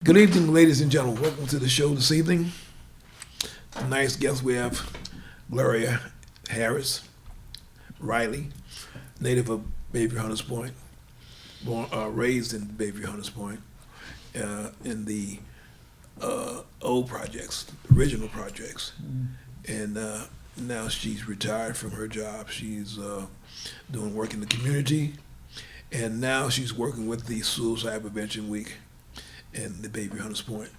Good evening, ladies and gentlemen. Welcome to the show this evening. Nice guest. We have Gloria Harris Riley, native of Bayview Hunters Point, raised in Bayview Hunters Point, in the old projects, original projects, and now she's retired from her job. She's doing work in the community, and now she's working with the Suicide Prevention Week in the Bayview Hunters Point.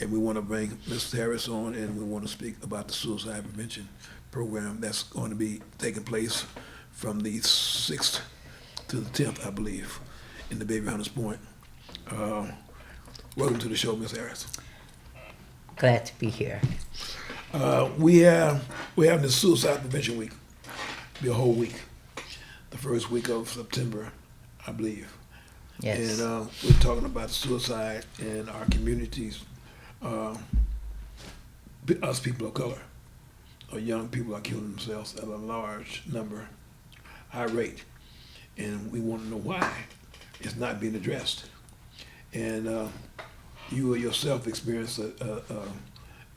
And we want to bring Ms. Harris on, and we want to speak about the suicide prevention program that's going to be taking place from the 6th to the 10th, I believe, in the Bayview Hunters Point. Welcome to the show, Ms. Harris. Glad to be here. We have the Suicide Prevention Week, be a whole week, the first week of September, I believe. Yes. And we're talking about suicide in our communities, us people of color, or young people are killing themselves at a large number, high rate, and we want to know why it's not being addressed. And you yourself experienced an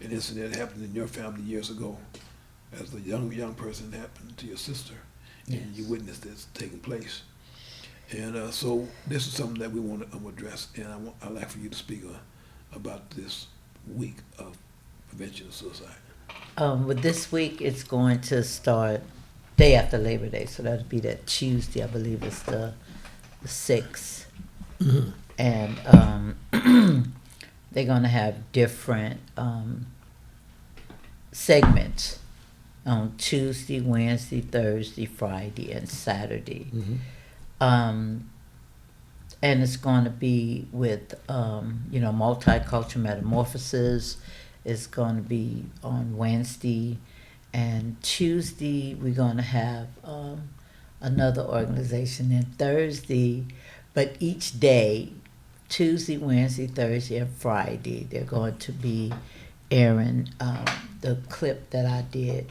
incident that happened in your family years ago, as a young person happened to your sister, and Yes. you witnessed this taking place. And so this is something that we want to address, and I'd like for you to speak about this week of prevention of suicide. With this week, it's going to start day after Labor Day, so that'll be that Tuesday, I believe it's the 6th. Mm-hmm. And they're going to have different segments on Tuesday, Wednesday, Thursday, Friday, and Saturday. Mm-hmm. And it's going to be with, Multicultural Metamorphosis. It's going to be on Wednesday. And Tuesday, we're going to have another organization. And Thursday, but each day, Tuesday, Wednesday, Thursday, and Friday, they're going to be airing the clip that I did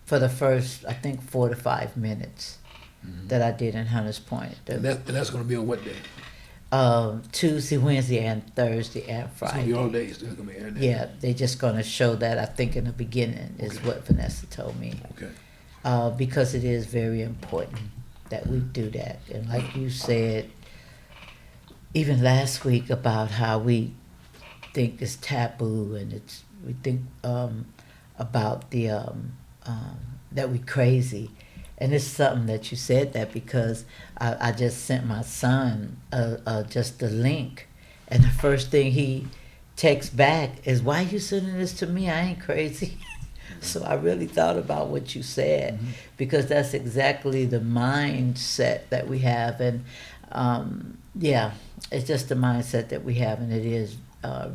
for the first, I think, 4 to 5 minutes that I did in Hunters Point. And that's going to be on what day? Tuesday, Wednesday, and Thursday, and It's going Friday. to be all days. They're going to be airing that. Yeah, they're just going to show that, I think, in the beginning, is Okay. what Vanessa told me. Okay. Because it is very important that we do that. And like you said, even last week, about how we think it's taboo, and we think about the that we crazy. And it's something that you said that, because I just sent my son just the link, and the first thing he texts back is, "Why you sending this to me? I ain't crazy." So I really thought about what you said, because that's exactly the mindset that we have. And it's just the mindset that we have, and it is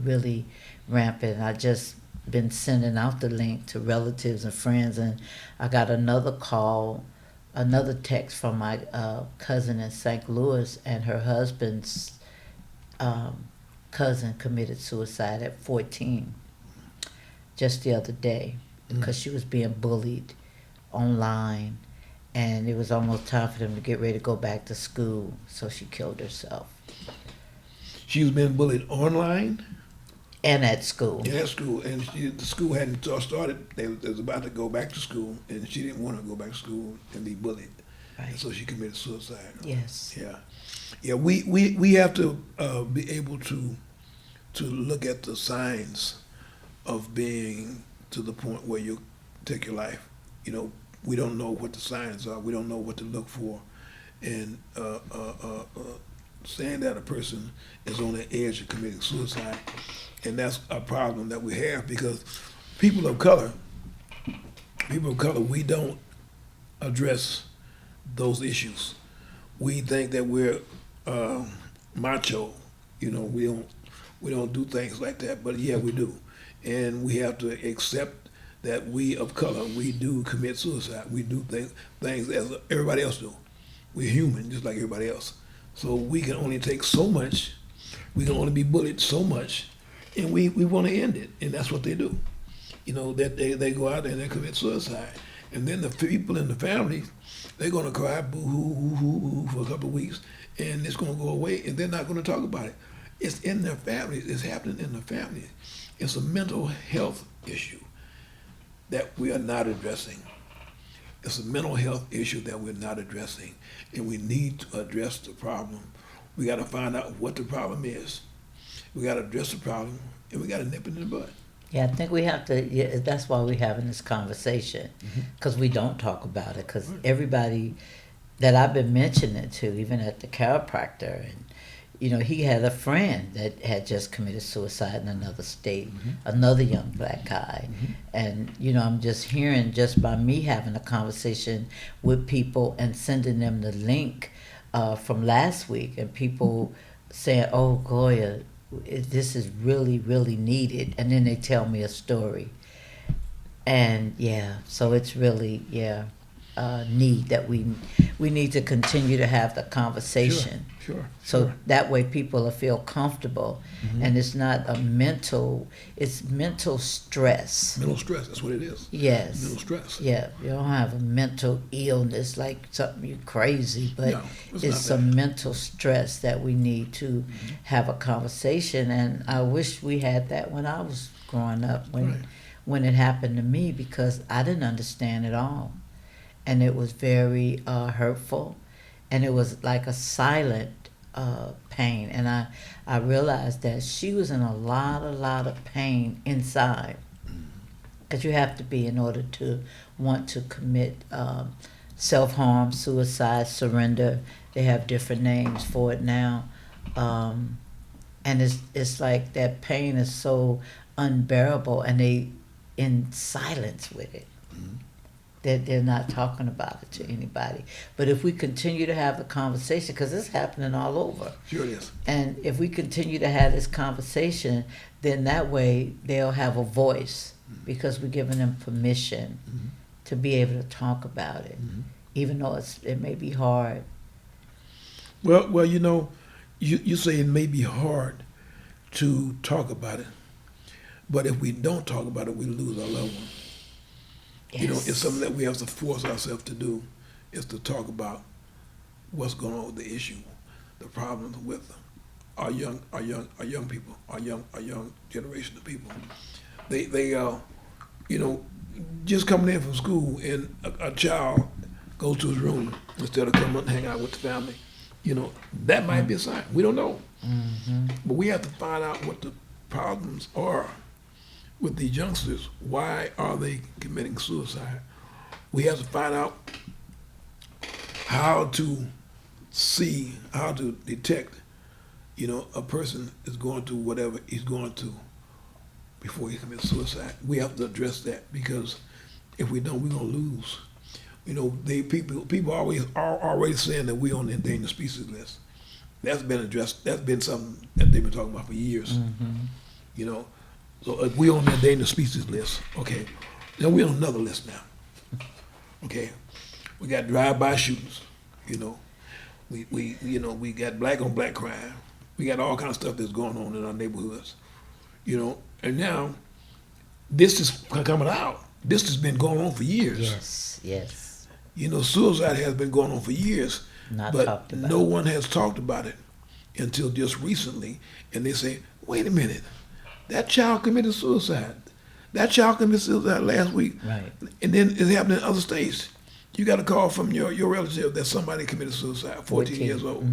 really rampant. I just been sending out the link to relatives and friends, and I got another text from my cousin in St. Louis, and her husband's cousin committed suicide at 14 just the other day, because she was being bullied online, and it was almost time for them to get ready to go back to school, so she killed herself. She was being bullied online? And at school. Yeah, at school. And the school hadn't started. They was about to go back to school, and she didn't want to go back to school and be bullied. Right. And so she committed suicide. Yes. Yeah. Yeah, we have to be able to look at the signs of being to the point where you take your life. You know, we don't know what the signs are. We don't know what to look for. And saying that a person is on the edge of committing suicide, and that's a problem that we have, because people of color, we don't address those issues. We think that we're macho, we don't do things like that, but yeah, we do. And we have to accept that we of color, we do commit suicide. We do things as everybody else do. We're human, just like everybody else. So we can only take so much, we can only be bullied so much, and we want to end it, and that's what they do. That they go out there and they commit suicide. And then the people in the family, they're going to cry boo-hoo, hoo-hoo, hoo for a couple of weeks, and it's going to go away, and they're not going to talk about it. It's in their families. It's happening in the family. It's a mental health issue that we are not addressing. It's a mental health issue that we're not addressing, and we need to address the problem. We got to find out what the problem is. We got to address the problem, and we got to nip it in the bud. Yeah, I think we have to. Yeah, that's why we're having this conversation, because we don't talk about it. Because everybody that I've been mentioning to, even at the chiropractor, and he had a friend that had just committed suicide in another state, another young black guy, and I'm just hearing just by me having a conversation with people and sending them the link from last week, and people saying, "Oh, Goya, this is really, really needed," and then they tell me a story, and so it's really need that we need to continue to have the conversation. Sure. So that way people will feel comfortable, and it's not it's mental stress. Mental stress, that's what it is. Yes. Mental stress. Yeah, you don't have a mental illness like something you're crazy, but No, it's some mental stress that we need to have a conversation. And I wish we had that when I was growing up, when it happened to me, because I didn't understand it all. And it was very hurtful, and it was like a silent pain. And I realized that she was in a lot of pain inside, because you have to be in order to want to commit self-harm, suicide, surrender. They have different names for it now, and it's like that pain is so unbearable, and they in silence with it. They're not talking about it to anybody. But if we continue to have the conversation, because it's happening all over. Sure it is. And if we continue to have this conversation, then that way they'll have a voice, because we're giving them permission to be able to talk about it, even though it may be hard. Well, you say it may be hard to talk about it, but if we don't talk about it, we lose our loved one. Yes. It's something that we have to force ourselves to do, is to talk about what's going on with the issue, the problems with our young people, our young generation of people. They just coming in from school, and a child goes to his room instead of coming and hang out with the family. That might be a sign. We don't know, but we have to find out what the problems are with these youngsters. Why are they committing suicide? We have to find out how to detect, a person is going through whatever he's going through before he commits suicide. We have to address that, because if we don't, we're gonna lose. People always are already saying that we're on the endangered species list. That's been addressed. That's been something that they've been talking about for years. So if we're on the endangered species list, okay, then we're on another list now. Okay, we got drive-by shootings. We got black on black crime. We got all kinds of stuff that's going on in our neighborhoods. And now this is coming out. This has been going on for years. Yes. Suicide has been going on for years, but no one has talked about it until just recently. And they say, wait a minute. That child committed suicide. That child committed suicide last week. Right. And then it's happening in other states. You got a call from your relative that somebody committed suicide, 14 years old.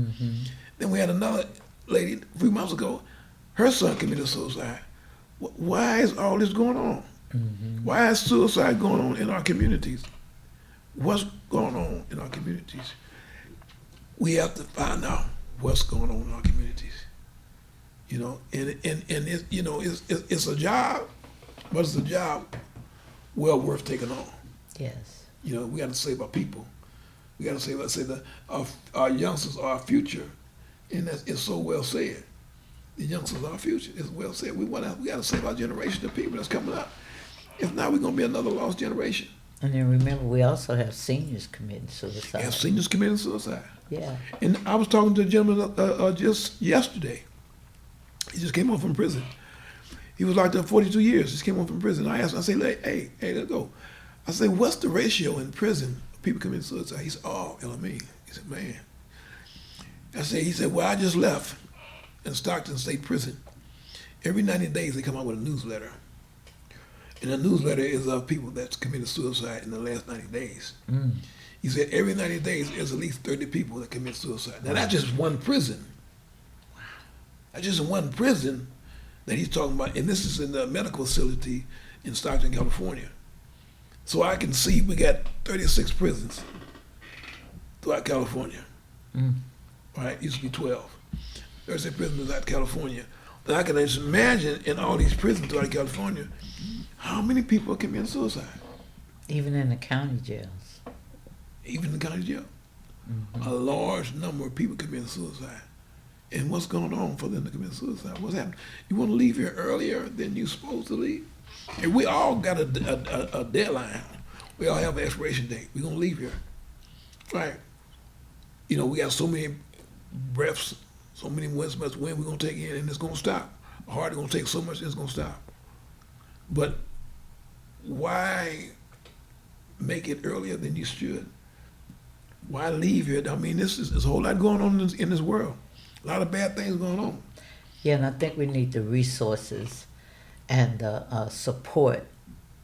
Then we had another lady a few months ago. Her son committed suicide. Why is all this going on? Why is suicide going on in our communities? What's going on in our communities? We have to find out what's going on in our communities. It's a job, but it's a job well worth taking on. Yes. We got to save our people. We got to say that our youngsters are our future, and it's so well said. The youngsters are our future. It's well said. We got to save our generation of people that's coming up. If not, we're going to be another lost generation. And then remember, we also have seniors committing suicide. Yeah, seniors committing suicide. Yeah. And I was talking to a gentleman just yesterday. He just came home from prison. He was locked up 42 years. Just came home from prison. I asked him, I said, hey, let's go. I said, what's the ratio in prison of people committing suicide? He said, Amin. He said, man, He said, well, I just left in Stockton State Prison. Every 90 days they come out with a newsletter. And the newsletter is of people that's committed suicide in the last 90 days. He said every 90 days there's at least 30 people that commit suicide. Now that's just one prison. That's just one prison that he's talking about. And this is in the medical facility in Stockton, California. So I can see we got 36 prisons throughout California. Right? Used to be 12. 36 prisons throughout California. And I can just imagine in all these prisons throughout California, how many people are committing suicide? Even in the county jails. Even in the county jail. A large number of people committing suicide. And what's going on for them to commit suicide? What's happening? You want to leave here earlier than you're supposed to leave? And we all got a deadline. We all have an expiration date. We're going to leave here. Right? You know, we got so many breaths, so many much wind we're going to take in, and it's going to stop. Our heart is going to take so much, it's going to stop. But why make it earlier than you should? Why leave here? I mean, there's a whole lot going on in this world. A lot of bad things going on. Yeah, and I think we need the resources and the support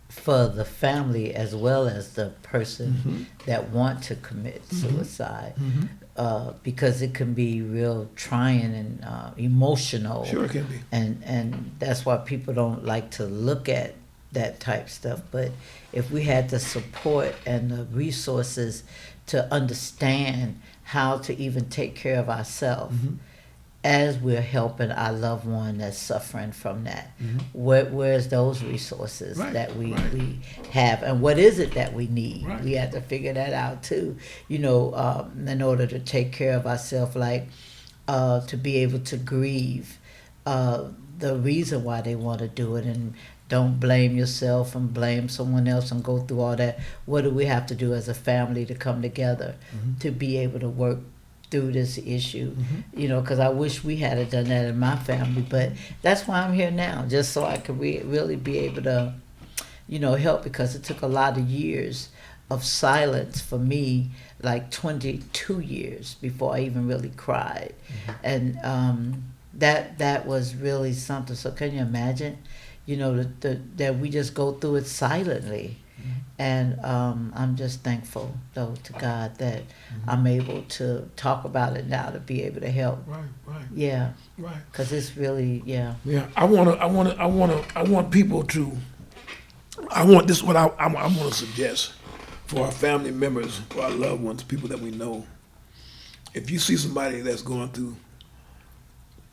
for the family as well as the person that want to commit suicide, because it can be real trying and emotional. Sure, it can be. And that's why people don't like to look at that type stuff. But if we had the support and the resources to understand how to even take care of ourselves as we're helping our loved one that's suffering from that. Where's those resources that we have, and what is it that we need? We have to figure that out too, you know, in order to take care of ourselves, like to be able to grieve the reason why they want to do it, and don't blame yourself and blame someone else and go through all that. What do we have to do as a family to come together to be able to work through this issue? You know, because I wish we had done that in my family, but that's why I'm here now, just so I could really be able to, you know, help, because it took a lot of years of silence for me, like 22 years before I even really cried. And that was really something. So can you imagine, you know, that we just go through it silently? And I'm just thankful, though, to God that I'm able to talk about it now, to be able to help. Right. Yeah. Right. Because it's really, Yeah. I want people to. I want this. What I want to suggest for our family members, for our loved ones, people that we know. If you see somebody that's going through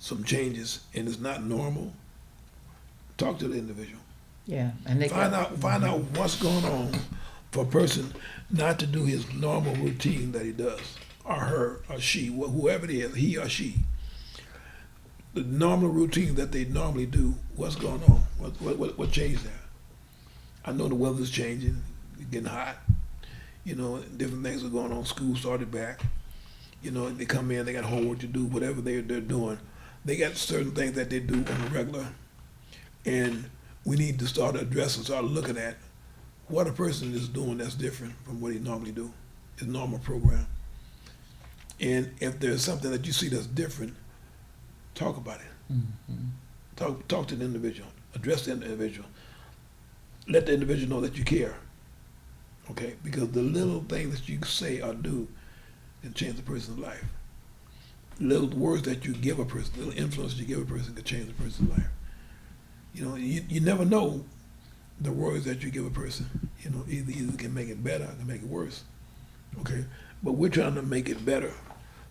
some changes and it's not normal, talk to the individual. yeah. And they Find out what's going on for a person not to do his normal routine that he does, or her, or she, whoever it is, he or she. The normal routine that they normally do, what's going on? What changed there? I know the weather's changing, it's getting hot. You know, different things are going on. School started back. You know, they come in, they got homework to do, whatever they're doing. They got certain things that they do on a regular. And we need to start addressing, start looking at what a person is doing that's different from what he normally do, his normal program. And if there's something that you see that's different, talk about it. Talk to the individual, address the individual. Let the individual know that you care. Okay? Because the little things that you say or do can change the person's life. Little words that you give a person, little influence you give a person can change the person's life. You know, you never know the words that you give a person. You know, either can make it better or can make it worse. Okay? But we're trying to make it better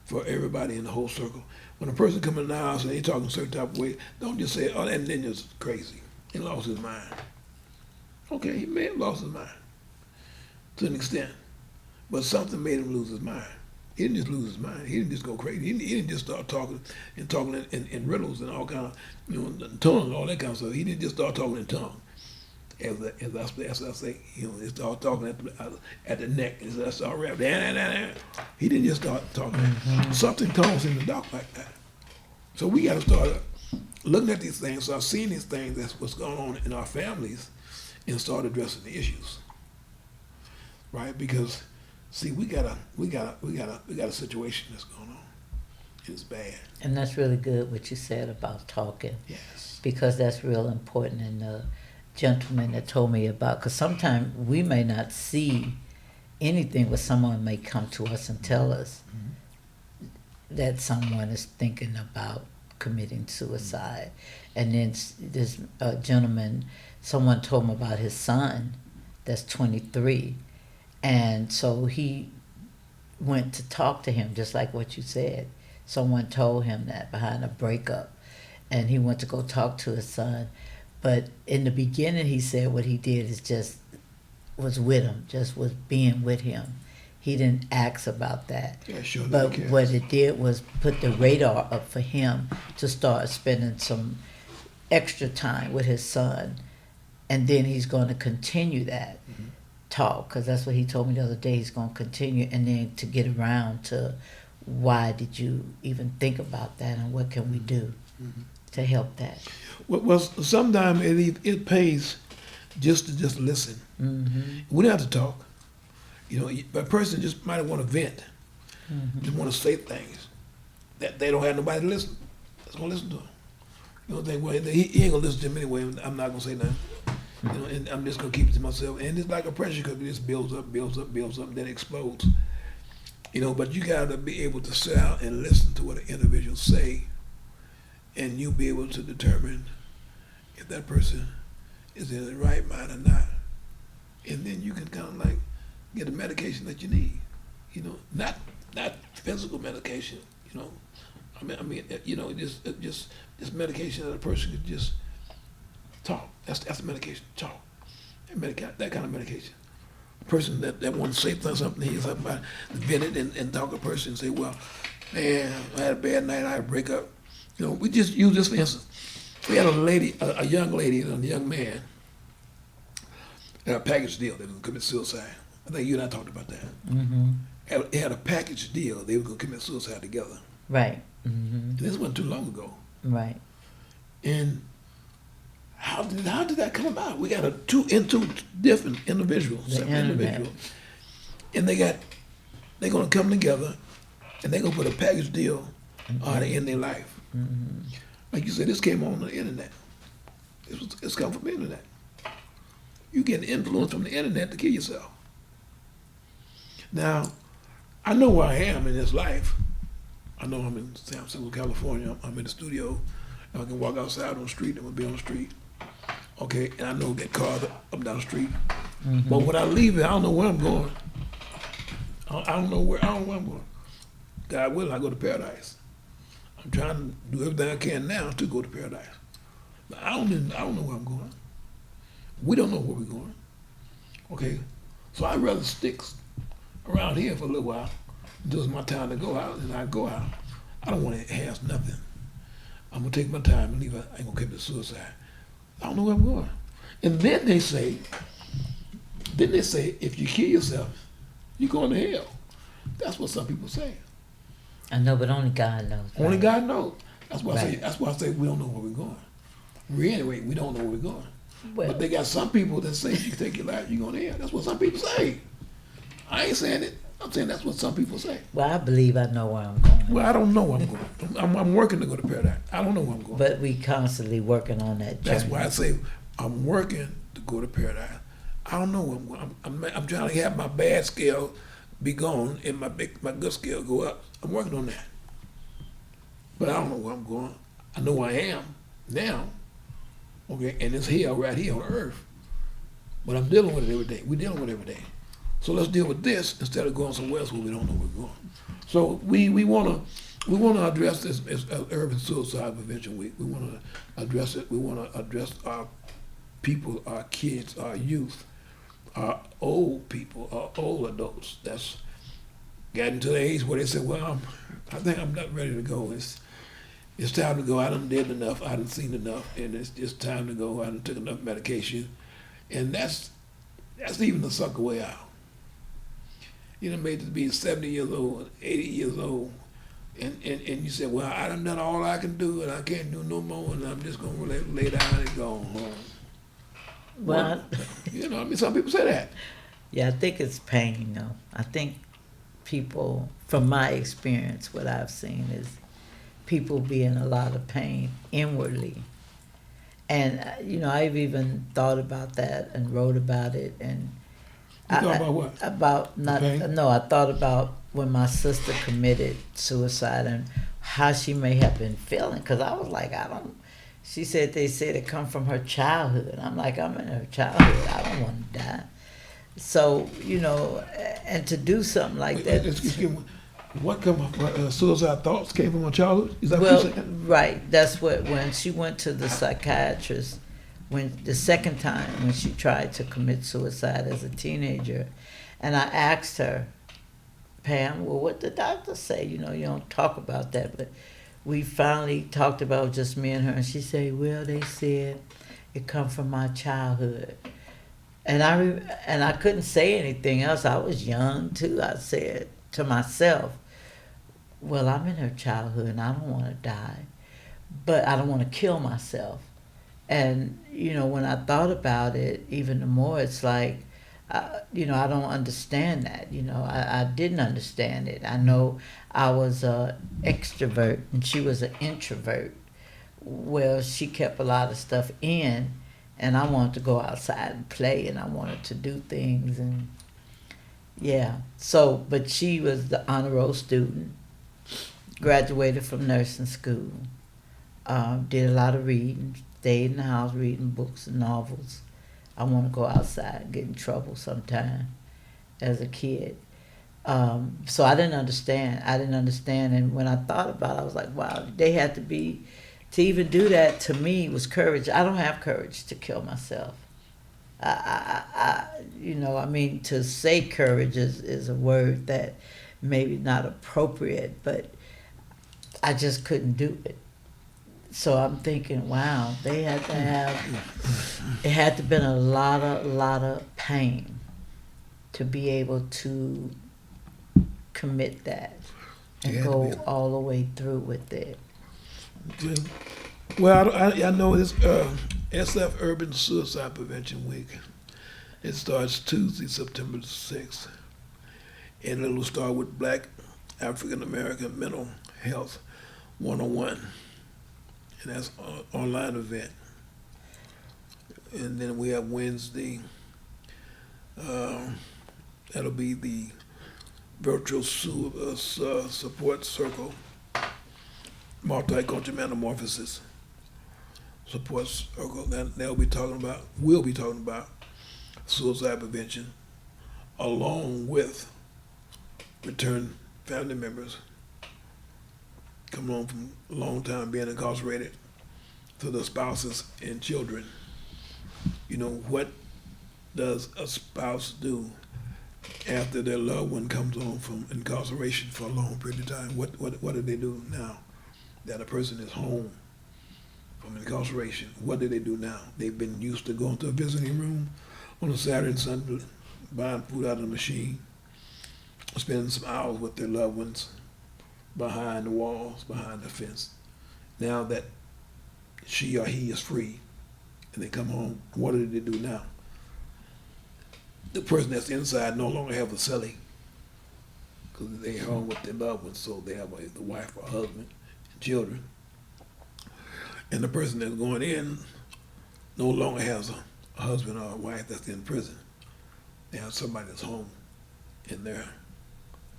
for everybody in the whole circle. When a person comes in the house and they talking a certain type of way, don't just say, oh, that ninja's crazy. He lost his mind. Okay, he may have lost his mind to an extent, but something made him lose his mind. He didn't just lose his mind. He didn't just go crazy. He didn't just start talking in riddles and all kind of, you know, tongue, all that kind of stuff. He didn't just start talking in tongue. As I say, you know, he started talking at the neck. And that's all rap. He didn't just start talking. Something tones in the dark like that. So we got to start looking at these things, start seeing these things, that's what's going on in our families, and start addressing the issues. Right? Because see, we got a situation that's going on, It's bad. And that's really good what you said about talking, Yes. because that's real important. And the gentleman that told me about, because sometimes we may not see anything, but someone may come to us and tell us that someone is thinking about committing suicide. And then this gentleman, someone told him about his son that's 23. And so he went to talk to him, just like what you said. Someone told him that behind a breakup. And he went to go talk to his son. But in the beginning, he said what he did is just was with him, just was being with him. He didn't ask about that. Yeah, sure. But what it did was put the radar up for him to start spending some extra time with his son. And then he's going to continue that talk, because that's what he told me the other day. He's going to continue, and then to get around to why did you even think about that, and what can we do to help that. Well, sometimes it pays just to listen. We don't have to talk. You know, a person just might want to vent, just want to say things that they don't have nobody to listen. That's gonna listen to him. You know, he ain't gonna listen to him anyway. I'm not gonna say nothing. You know, and I'm just gonna keep it to myself. And it's like a pressure cooker; it just builds up, and then explodes. You know, but you gotta be able to sit out and listen to what an individual say, and you'll be able to determine if that person is in the right mind or not. And then you can kind of like get the medication that you need. You know, not physical medication. You know, I mean, you know, just medication that a person could just talk. That's the medication. Talk. That kind of medication. A person that wants to say something, he's about to vent it and talk to a person and say, well, man, I had a bad night, I had a breakup. You know, we just use this for instance. We had a young lady and a young man had a package deal. They were going to commit suicide. I think you and I talked about that. They had a package deal. They were going to commit suicide together. Right. And this wasn't too long ago. Right. And how did that come about? We got two different individuals, separate individuals, and they're going to come together, and they're going to put a package deal on to end their life. Like you said, this came on the internet. It's come from the internet. You get influence from the internet to kill yourself. Now, I know where I am in this life. I know I'm in San Francisco, California. I'm in the studio. And I can walk outside on the street. I'm going to be on the street. Okay, and I know get cars up down the street. But when I leave it, I don't know where I'm going. I don't know where I'm going. God willing, I go to paradise. I'm trying to do everything I can now to go to paradise. But I don't know where I'm going. We don't know where we're going. Okay, so I'd rather stick around here for a little while until it's my time to go out, and I go out. I don't want to have nothing. I'm gonna take my time and leave. I ain't gonna commit suicide. I don't know where I'm going. And then they say, if you kill yourself, you're going to hell. That's what some people say. I know, but only God knows. Right? Only God knows. That's why I say we don't know where we're going. Anyway, we don't know where we're going. Well, but they got some people that say if you take your life, you're going to hell. That's what some people say. I ain't saying it. I'm saying that's what some people say. Well, I believe I know where I'm going. Well, I don't know where I'm going. I'm working to go to paradise. I don't know where I'm going. But we constantly working on that journey. That's why I say I'm working to go to paradise. I don't know where I'm going. I'm trying to have my bad scale be gone and my good scale go up. I'm working on that. But I don't know where I'm going. I know where I am now. Okay, and it's hell right here on earth. But I'm dealing with it every day. We're dealing with it every day. So let's deal with this instead of going somewhere else where we don't know where we're going. So we want to address this as urban suicide prevention week. We want to address it. We want to address our people, our kids, our youth, our old people, our old adults. That's getting to the age where they say, well, I think I'm not ready to go. It's time to go. I done did enough. I done seen enough, and it's just time to go. I done took enough medication, and that's even the sucker way out. You know, made to be 70 years old, 80 years old, and you say, well, I done all I can do, and I can't do no more, and I'm just going to lay down and go home. Well, you know, I mean, some people say that. Yeah, I think it's pain, though. I think people, from my experience, what I've seen is people be in a lot of pain inwardly. And, I've even thought about that and wrote about it. And You thought about what? About not, pain? no, I thought about when my sister committed suicide and how she may have been feeling. Because I was like, she said they said it come from her childhood. I'm like, I'm in her childhood. I don't want to die. So, and to do something like that. Excuse me. What come of suicide thoughts came from her childhood? Is that what Well, you're saying? right. That's when she went to the psychiatrist, when the second time when she tried to commit suicide as a teenager, and I asked her, Pam, well, what the doctor say? You don't talk about that, but we finally talked about just me and her, and she said, well, they said it come from my childhood. And I couldn't say anything else. I was young too. I said to myself, well, I'm in her childhood and I don't want to die, but I don't want to kill myself. And, when I thought about it even more, it's like, I don't understand that. I didn't understand it. I know I was an extrovert and she was an introvert. Well, she kept a lot of stuff in, and I wanted to go outside and play, and I wanted to do things. And yeah, so, but she was the honor roll student, graduated from nursing school, did a lot of reading, stayed in the house reading books and novels. I want to go outside and get in trouble sometime as a kid. So I didn't understand. And when I thought about it, I was like, wow, they had to even do that to me was courage. I don't have courage to kill myself. To say courage is a word that maybe not appropriate, but I just couldn't do it. So I'm thinking, wow, they had to have, it had to been a lot of pain to be able to commit that and go all the way through with it. Well, I know this SF Urban Suicide Prevention Week. It starts Tuesday, September the 6th. And it will start with Black African American Mental Health 101. And that's an online event. And then we have Wednesday. That'll be the virtual support circle, Multicultural Metamorphosis support circle. We'll be talking about suicide prevention, along with returned family members coming home from a long time being incarcerated, to the spouses and children. What does a spouse do after their loved one comes home from incarceration for a long period of time? What do they do now that a person is home from incarceration? What do they do now? They've been used to going to a visiting room on a Saturday and Sunday, buying food out of the machine, spending some hours with their loved ones behind the walls, behind the fence. Now that she or he is free and they come home, what do they do now? The person that's inside no longer have a cellie because they're home with their loved ones, so they have the wife or husband and children. And the person that's going in no longer has a husband or a wife that's in prison. They have somebody that's home in their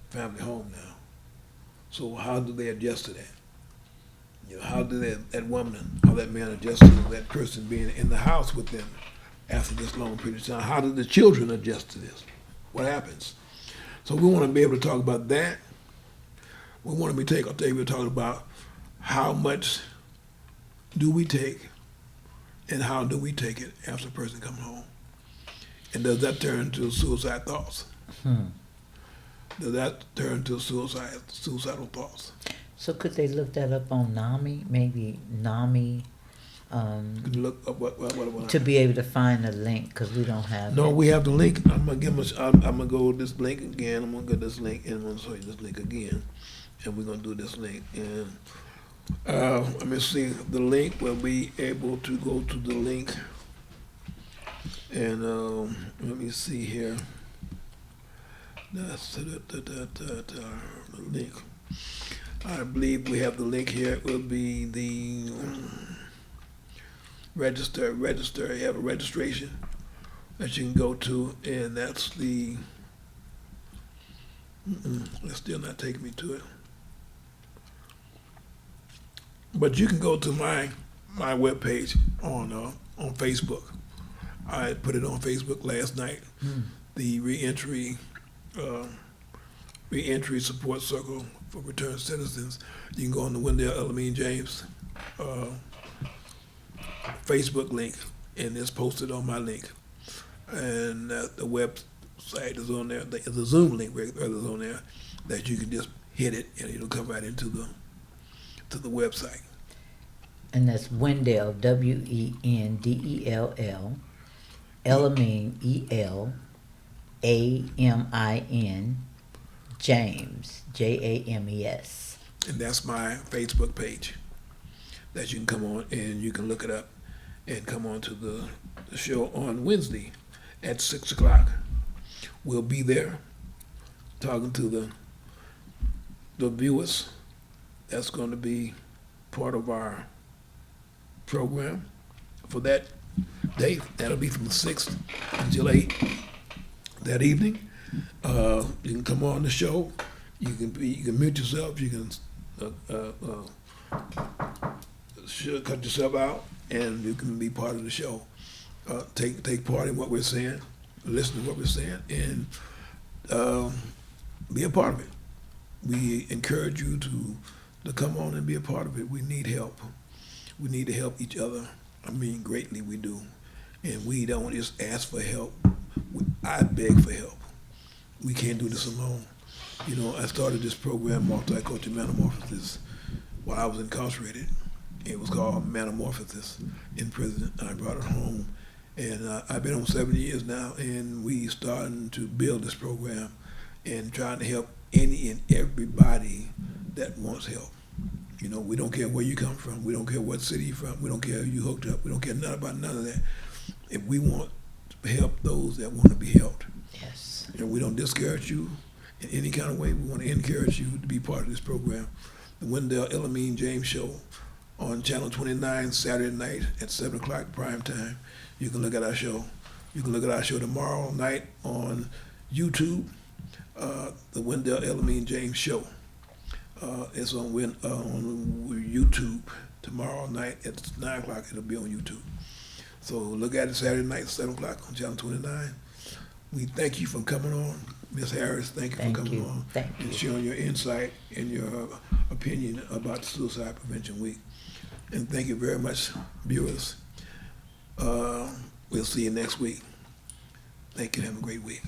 family home now. So how do they adjust to that? How do that woman or that man adjust to that person being in the house with them after this long period of time? How do the children adjust to this? What happens? So we want to be able to talk about that. We want to be talking about how much do we take and how do we take it after a person comes home? And does that turn to suicide thoughts? Does that turn to suicidal thoughts? So could they look that up on NAMI? Maybe NAMI. Look up what to be able to find a link, because we don't have. No, it. we have the link. I'm gonna go with this link again. I'm gonna get this link and I'm gonna show you this link again, and we're gonna do this link. And let me see. The link will be able to go to the link, and let me see here. That's the link. I believe we have the link here. It will be the register. You have a registration that you can go to, and that's the. It's still not taking me to it. But you can go to my webpage on Facebook. I put it on Facebook last night. The reentry support circle for returned citizens. You can go on the Wendell Amin James Facebook link, and it's posted on my link. And the website is on there. There's a Zoom link is on there that you can just hit it, and it'll come right into the website. And that's Wendell, Wendell, Elamin, Elamin, James, James. And that's my Facebook page that you can come on and you can look it up and come on to the show on Wednesday at 6 o'clock. We'll be there talking to the viewers. That's going to be part of our program for that day. That'll be from the 6th until 8 that evening. You can come on the show. You can mute yourself. You can cut yourself out, and you can be part of the show. Take part in what we're saying, listen to what we're saying, and be a part of it. We encourage you to come on and be a part of it. We need help. We need to help each other. I mean, greatly we do. And we don't just ask for help. I beg for help. We can't do this alone. You know, I started this program, Multicultural Metamorphosis, while I was incarcerated. It was called Metamorphosis in prison. I brought it home. And I've been on 7 years now, and we starting to build this program and trying to help any and everybody that wants help. You know, we don't care where you come from. We don't care what city you're from. We don't care who you hooked up. We don't care nothing about none of that. If we want to help those that want to be helped. Yes. And we don't discourage you in any kind of way. We want to encourage you to be part of this program. The Wendell Amin James Show on Channel 29 Saturday night at 7 o'clock prime time. You can look at our show. You can look at our show tomorrow night on YouTube, the Wendell Amin James Show. It's on YouTube tomorrow night at 9 o'clock. It'll be on YouTube. So look at it Saturday night, 7 o'clock on Channel 29. We thank you for coming on. Ms. Harris, thank you for coming on and sharing your insight and your opinion about Suicide Prevention Week. And thank you very much, viewers. We'll see you next week. Thank you. Have a great week.